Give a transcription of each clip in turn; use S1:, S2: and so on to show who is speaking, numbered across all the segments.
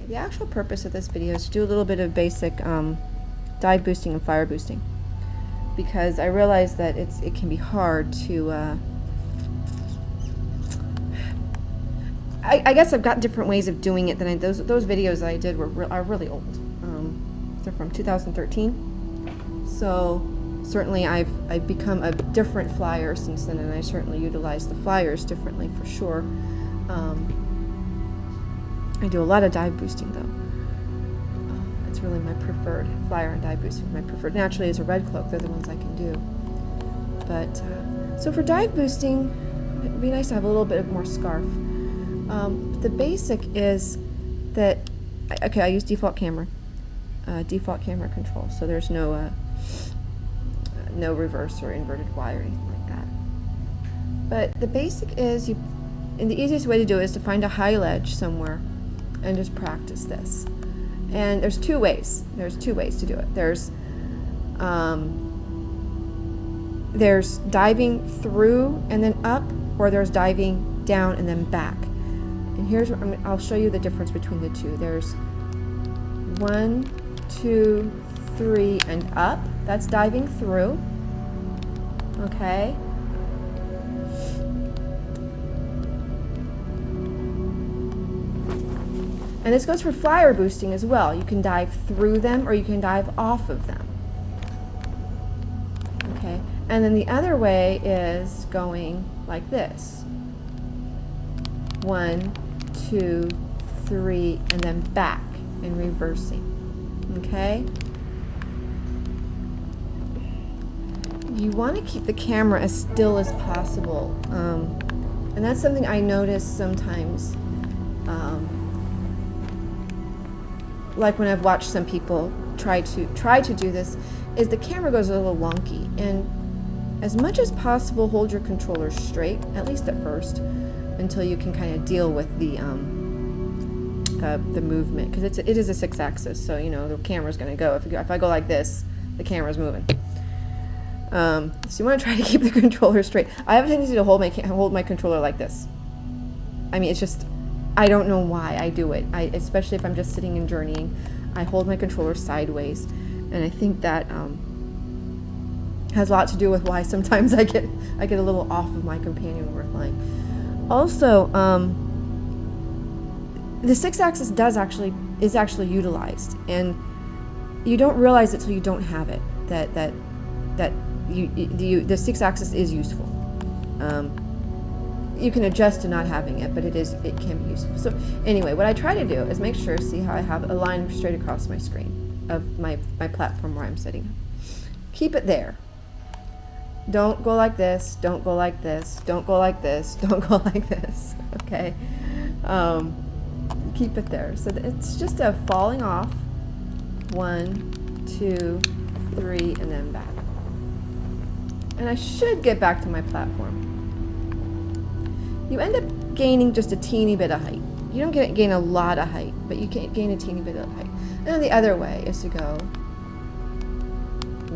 S1: The actual purpose of this video is to do a little bit of basic dive boosting and fire boosting, because I realize that it can be hard to I guess I've got different ways of doing it than those videos that I did are really old. They're from 2013, so certainly I've become a different flyer since then, and I certainly utilize the flyers differently for sure. I do a lot of dive boosting though. It's really my preferred flyer and dive boosting. My preferred naturally is a red cloak. They're the ones I can do. But so for dive boosting, it'd be nice to have a little bit more scarf. The basic is that I use default camera control, so there's no reverse or inverted Y or anything like that. But the basic is and the easiest way to do it is to find a high ledge somewhere and just practice this. And there's two ways. There's two ways to do it. There's diving through and then up, or there's diving down and then back. And here's what I'll show you the difference between the two. There's 1, 2, 3, and up. That's diving through. Okay. And this goes for flyer boosting as well. You can dive through them or you can dive off of them. Okay. And then the other way is going like this. 1, 2, 3, and then back and reversing. Okay? You want to keep the camera as still as possible. And that's something I notice sometimes. Like when I've watched some people try to do this, is the camera goes a little wonky. And as much as possible, hold your controller straight, at least at first, until you can kind of deal with the movement, because it is a 6-axis, so you know the camera's going to go. If I go like this, the camera's moving. So you want to try to keep the controller straight. I have a tendency to hold my controller like this. I mean, it's just, I don't know why I do it. Especially if I'm just sitting and journeying, I hold my controller sideways, and I think that has a lot to do with why sometimes I get a little off of my companion when we're flying. Also, the 6-axis is actually utilized, and you don't realize it till you don't have it. That the 6-axis is useful. You can adjust to not having it, but it can be useful. So anyway, what I try to do is make sure, see how I have a line straight across my screen of my platform where I'm sitting. Keep it there. Don't go like this, don't go like this, don't go like this, don't go like this, okay? Keep it there. So it's just a falling off, 1, 2, 3, and then back. And I should get back to my platform. You end up gaining just a teeny bit of height. You don't gain a lot of height, but you can gain a teeny bit of height. And then the other way is to go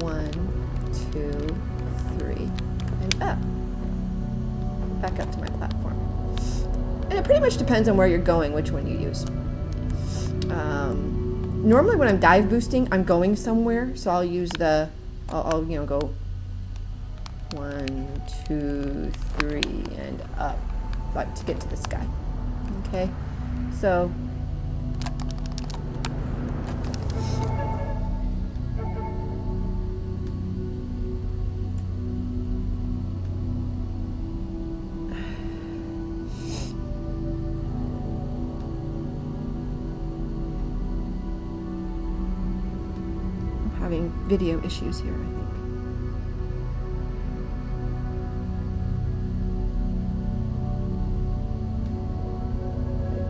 S1: 1, 2, 3, and up. Back up to my platform. And it pretty much depends on where you're going, which one you use. Normally when I'm dive boosting, I'm going somewhere, so I'll use I'll go 1, 2, 3, and up, like to get to this guy. Okay, so I'm having video issues here, I think.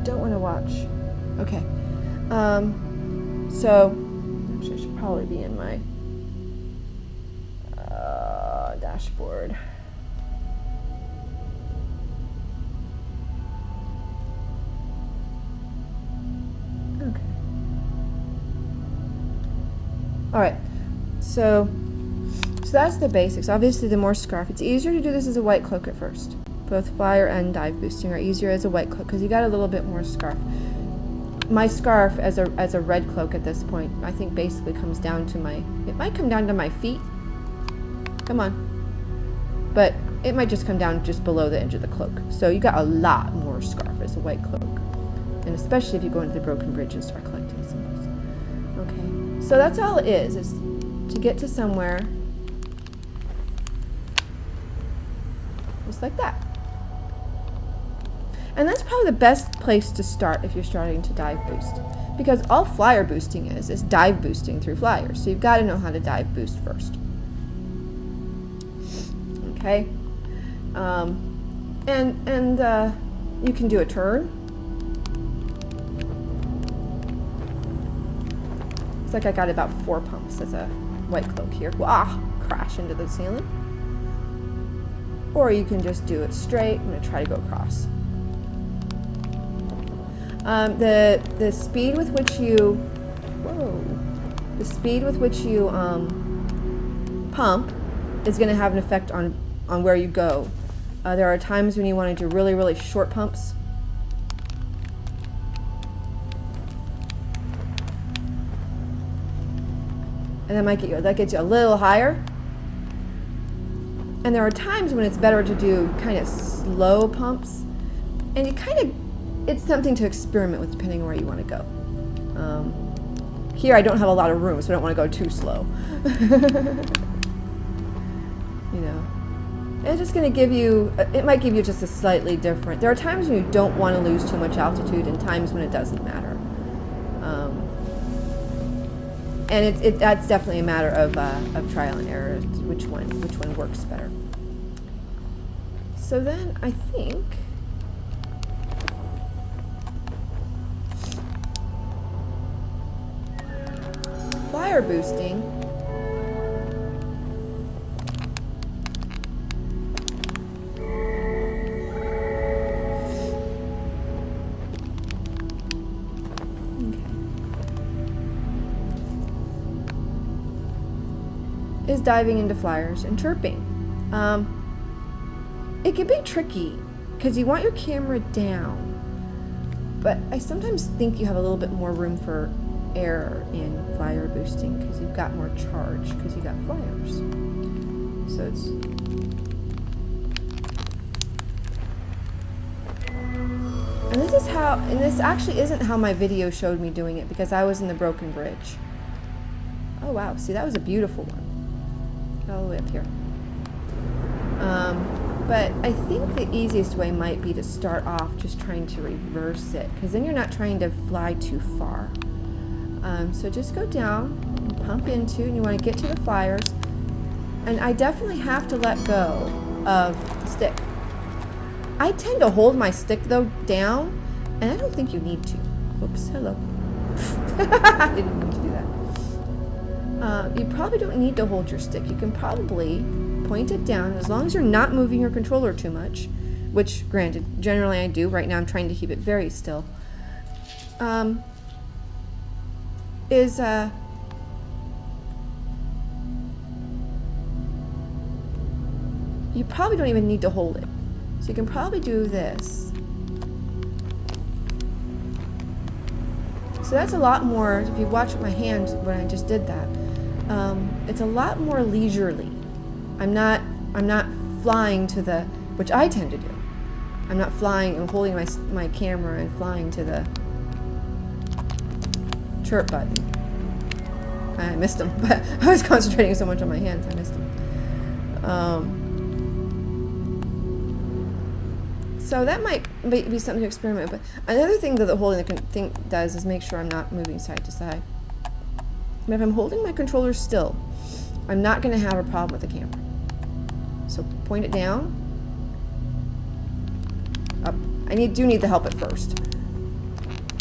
S1: Don't want to watch. Okay. So actually I should probably be in my dashboard. Okay. All right. So that's the basics. Obviously, the more scarf. It's easier to do this as a white cloak at first. Both flyer and dive boosting are easier as a white cloak because you got a little bit more scarf. my scarf as a red cloak at this point, I think basically comes down to it might come down to my feet. Come on. But it might just come down just below the edge of the cloak. So you got a lot more scarf as a white cloak. And especially if you go into the broken bridge and start collecting symbols. Okay, so that's all it is to get to somewhere just like that. And that's probably the best place to start if you're starting to dive boost. Because all flyer boosting is dive boosting through flyers. So you've got to know how to dive boost first. Okay? You can do a turn. Looks like I got about 4 pumps as a white cloak here. Ah, crash into the ceiling. Or you can just do it straight. I'm going to try to go across. The speed with which you, the speed with which you pump is going to have an effect on where you go. There are times when you want to do really, really short pumps. And that gets you a little higher. And there are times when it's better to do kind of slow pumps. And it's something to experiment with depending on where you want to go. Here I don't have a lot of room, so I don't want to go too slow. You know, it's just going to give you, it might give you just a slightly different, there are times when you don't want to lose too much altitude and times when it doesn't matter. And that's definitely a matter of trial and error, which one works better. So then I think flyer boosting is diving into flyers and chirping. It can be tricky because you want your camera down, but I sometimes think you have a little bit more room for error in flyer boosting because you've got more charge because you got flyers. So it's and this actually isn't how my video showed me doing it because I was in the broken bridge. Oh wow, see that was a beautiful one. All the way up here. But I think the easiest way might be to start off just trying to reverse it because then you're not trying to fly too far. So just go down and pump into, and you want to get to the flyers. And I definitely have to let go of the stick. I tend to hold my stick though down, and I don't think you need to. Oops, hello. I didn't mean to do that. You probably don't need to hold your stick. You can probably point it down as long as you're not moving your controller too much, which granted, generally I do. Right now I'm trying to keep it very still. You probably don't even need to hold it. So you can probably do this. So that's a lot more, if you watch my hand when I just did that, it's a lot more leisurely. I'm not flying to the, which I tend to do. I'm not flying and holding my camera and flying to the chirp button. I missed him, but I was concentrating so much on my hands, I missed him. So that might be something to experiment with. But another thing that the holding the thing does is make sure I'm not moving side to side. But if I'm holding my controller still, I'm not going to have a problem with the camera. So point it down. Up. I do need to help it first.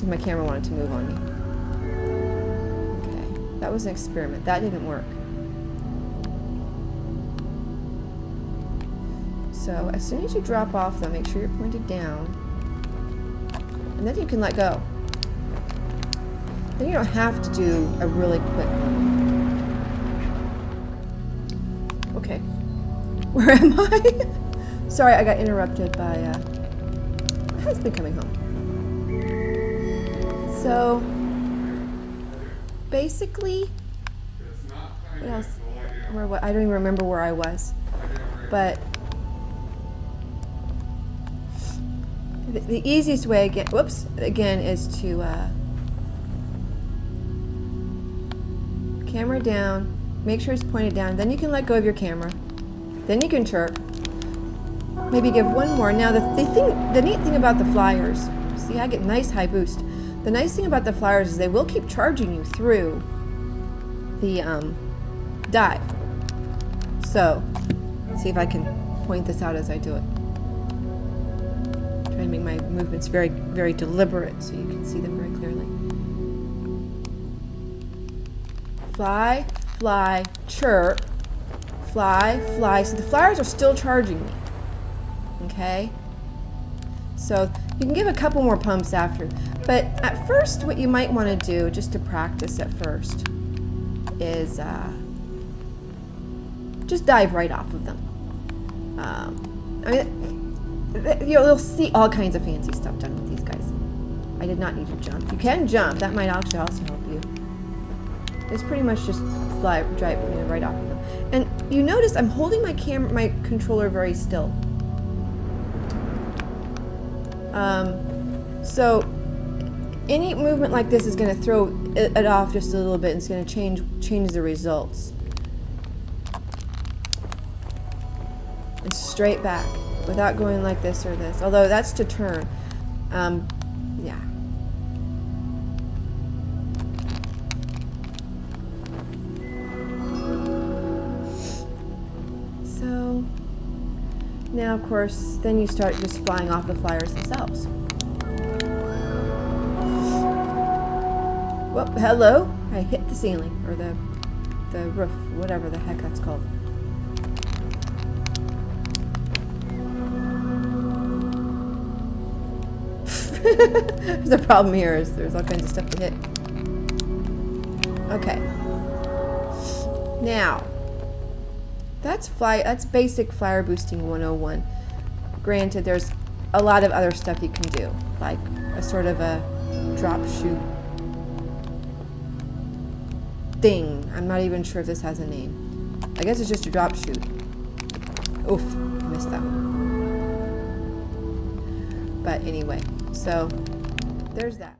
S1: My camera wanted to move on me. Okay, that was an experiment. That didn't work. So as soon as you drop off, though, make sure you're pointed down. And then you can let go. Then you don't have to do a really quick one. Okay. Where am I? Sorry, I got interrupted by my husband coming home. So basically, what else? I don't even remember where I was, but the easiest way again is to camera down, make sure it's pointed down, then you can let go of your camera, then you can chirp, maybe give one more. Now the neat thing about the flyers, see, I get nice high boost. The nice thing about the flyers is they will keep charging you through the dive. So let's see if I can point this out as I do it. Try to make my movements very, very deliberate so you can see them very clearly. Fly, fly, chirp, fly, fly. So the flyers are still charging me. Okay? So you can give a couple more pumps after. But at first, what you might want to do, just to practice at first, is just dive right off of them. I mean, you'll see all kinds of fancy stuff done with these guys. I did not need to jump. You can jump. That might actually also help you. It's pretty much just drive right off of them. And you notice I'm holding my controller very still. So any movement like this is going to throw it off just a little bit, and it's going to change the results. And straight back without going like this or this. Although that's to turn. Yeah. So now, of course, then you start just flying off the flyers themselves. Well, hello. I hit the ceiling or the roof, whatever the heck that's called. The problem here is there's all kinds of stuff to hit. Okay. Now, that's basic flyer boosting 101. Granted, there's a lot of other stuff you can do, like a sort of a drop shoot thing. I'm not even sure if this has a name. I guess it's just a drop shoot. Oof, I missed that one. But anyway, so there's that.